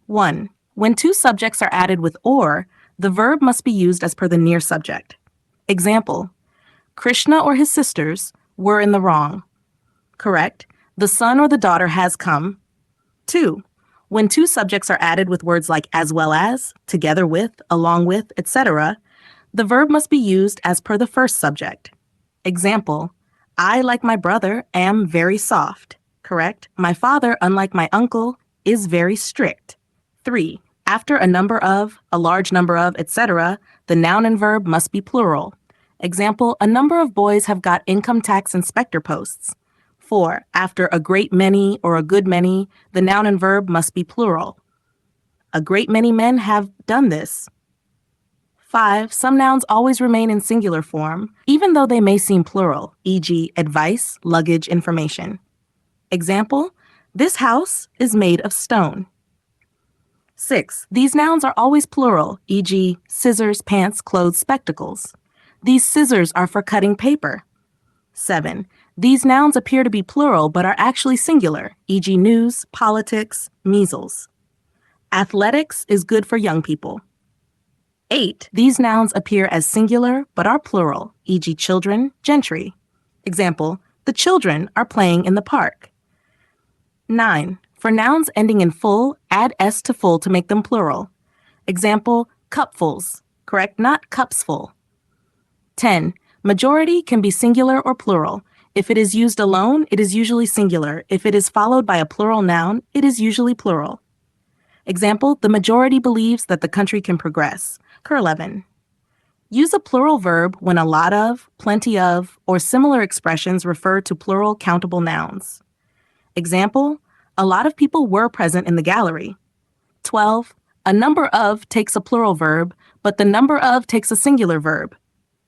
1. When two subjects are added with or, the verb must be used as per the near subject. Example, Krishna or his sisters were in the wrong. Correct. The son or the daughter has come. 2. When two subjects are added with words like as well as, together with, along with, etc., the verb must be used as per the first subject. Example, I, like my brother, am very soft. Correct. My father, unlike my uncle, is very strict. 3. After a number of, a large number of, etc., the noun and verb must be plural. Example, a number of boys have got income tax inspector posts. 4. After a great many or a good many, the noun and verb must be plural. A great many men have done this. 5. Some nouns always remain in singular form, even though they may seem plural, e.g., advice, luggage, information. Example, this house is made of stone. 6. These nouns are always plural, e.g., scissors, pants, clothes, spectacles. These scissors are for cutting paper. 7. These nouns appear to be plural but are actually singular, e.g., news, politics, measles. Athletics is good for young people. 8. These nouns appear as singular but are plural, e.g., children, gentry. Example, the children are playing in the park. 9. For nouns ending in full, add s to full to make them plural. Example, cupfuls. Correct, not cupsful. 10. Majority can be singular or plural. If it is used alone, it is usually singular. If it is followed by a plural noun, it is usually plural. Example, the majority believes that the country can progress. Cur 11. Use a plural verb when a lot of, plenty of, or similar expressions refer to plural countable nouns. Example, a lot of people were present in the gallery. 12. A number of takes a plural verb, but the number of takes a singular verb.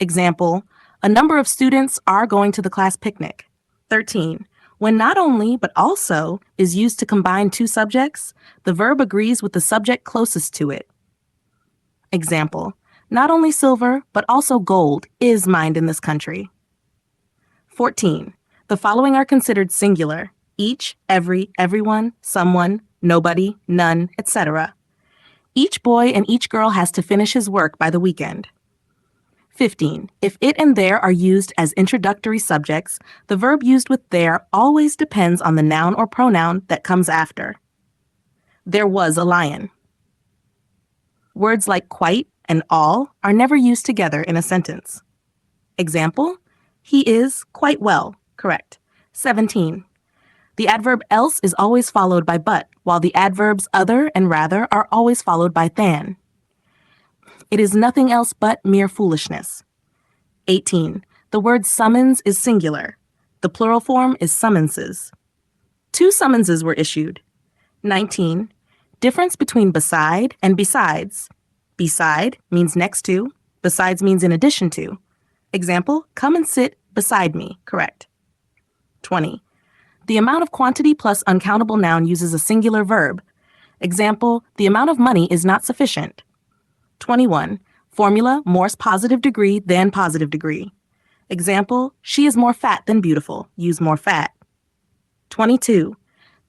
Example, a number of students are going to the class picnic. 13. When not only, but also is used to combine two subjects, the verb agrees with the subject closest to it. Example, not only silver, but also gold is mined in this country. 14. The following are considered singular: each, every, everyone, someone, nobody, none, etc. Each boy and each girl has to finish his work by the weekend. 15. If it and there are used as introductory subjects, the verb used with there always depends on the noun or pronoun that comes after. There was a lion. Words like quite and all are never used together in a sentence. Example, he is quite well. Correct. 17. The adverb else is always followed by but, while the adverbs other and rather are always followed by than. It is nothing else but mere foolishness. 18. The word summons is singular. The plural form is summonses. 2 summonses were issued. 19. Difference between beside and besides. Beside means next to. Besides means in addition to. Example, come and sit beside me. Correct. 20. The amount of quantity plus uncountable noun uses a singular verb. Example, the amount of money is not sufficient. 21. Formula, more positive degree than positive degree. Example, she is more fat than beautiful. Use more fat. 22.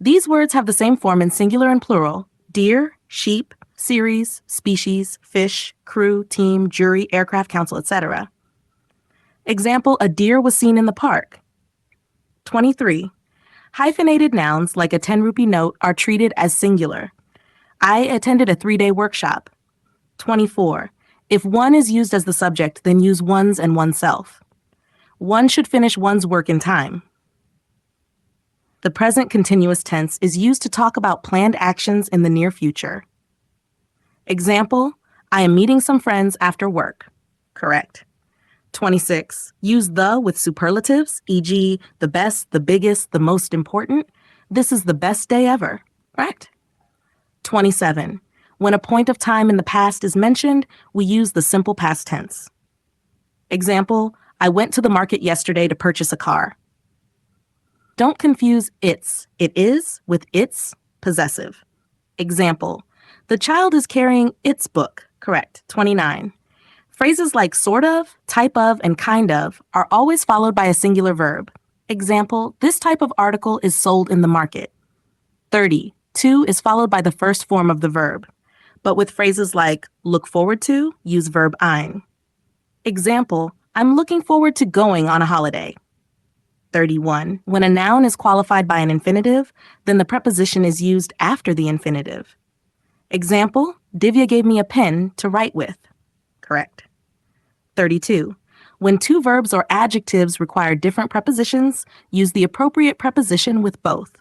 These words have the same form in singular and plural: deer, sheep, series, species, fish, crew, team, jury, aircraft, council, etc. Example, a deer was seen in the park. 23. Hyphenated nouns like a 10-rupee note are treated as singular. I attended a 3-day workshop. 24. If one is used as the subject, then use one's and oneself. One should finish one's work in time. The present continuous tense is used to talk about planned actions in the near future. Example, I am meeting some friends after work. Correct. 26. Use the with superlatives, e.g., the best, the biggest, the most important. This is the best day ever. Correct. 27. When a point of time in the past is mentioned, we use the simple past tense. Example, I went to the market yesterday to purchase a car. Don't confuse it is with its, possessive. Example, the child is carrying its book. Correct. 29. Phrases like sort of, type of, and kind of are always followed by a singular verb. Example, this type of article is sold in the market. 30. to is followed by the first form of the verb. But with phrases like look forward to, use verb ein. Example, I'm looking forward to going on a holiday. 31. When a noun is qualified by an infinitive, then the preposition is used after the infinitive. Example, Divya gave me a pen to write with. Correct. 32. When two verbs or adjectives require different prepositions, use the appropriate preposition with both.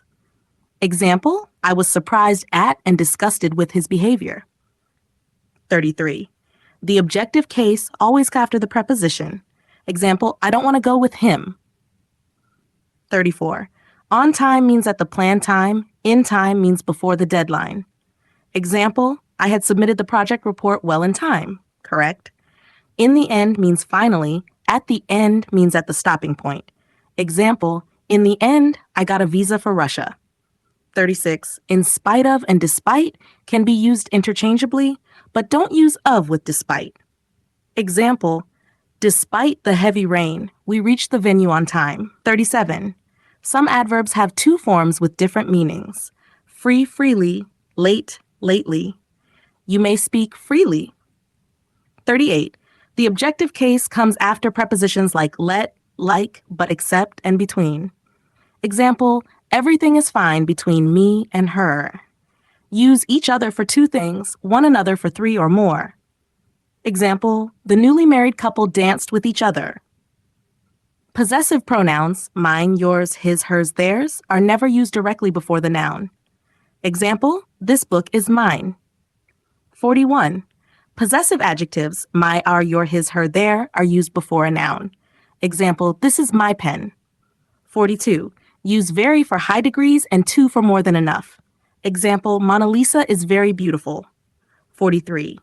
Example, I was surprised at and disgusted with his behavior. 33. The objective case always comes after the preposition. Example, I don't want to go with him. 34. On time means at the planned time. In time means before the deadline. Example, I had submitted the project report well in time. Correct. In the end means finally. At the end means at the stopping point. Example, in the end, I got a visa for Russia. 36. In spite of and despite can be used interchangeably, but don't use of with despite. Example, despite the heavy rain, we reached the venue on time. 37. Some adverbs have two forms with different meanings. Free, freely, late, lately. You may speak freely. 38. The objective case comes after prepositions like let, like, but except, and between. Example, everything is fine between me and her. Use each other for two things, one another for three or more. Example, the newly married couple danced with each other. Possessive pronouns, mine, yours, his, hers, theirs, are never used directly before the noun. Example, this book is mine. 41. Possessive adjectives, my, our, your, his, her, their, are used before a noun. Example, this is my pen. 42. Use very for high degrees and to for more than enough. Example, Mona Lisa is very beautiful. 43.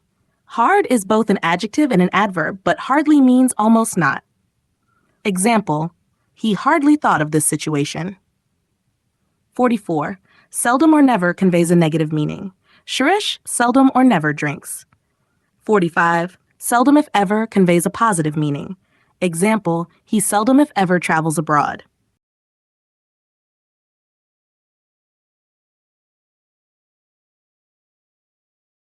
Hard is both an adjective and an adverb, but hardly means almost not. Example, he hardly thought of this situation. 44. Seldom or never conveys a negative meaning. Suresh seldom or never drinks. 45. Seldom if ever conveys a positive meaning. Example, he seldom if ever travels abroad.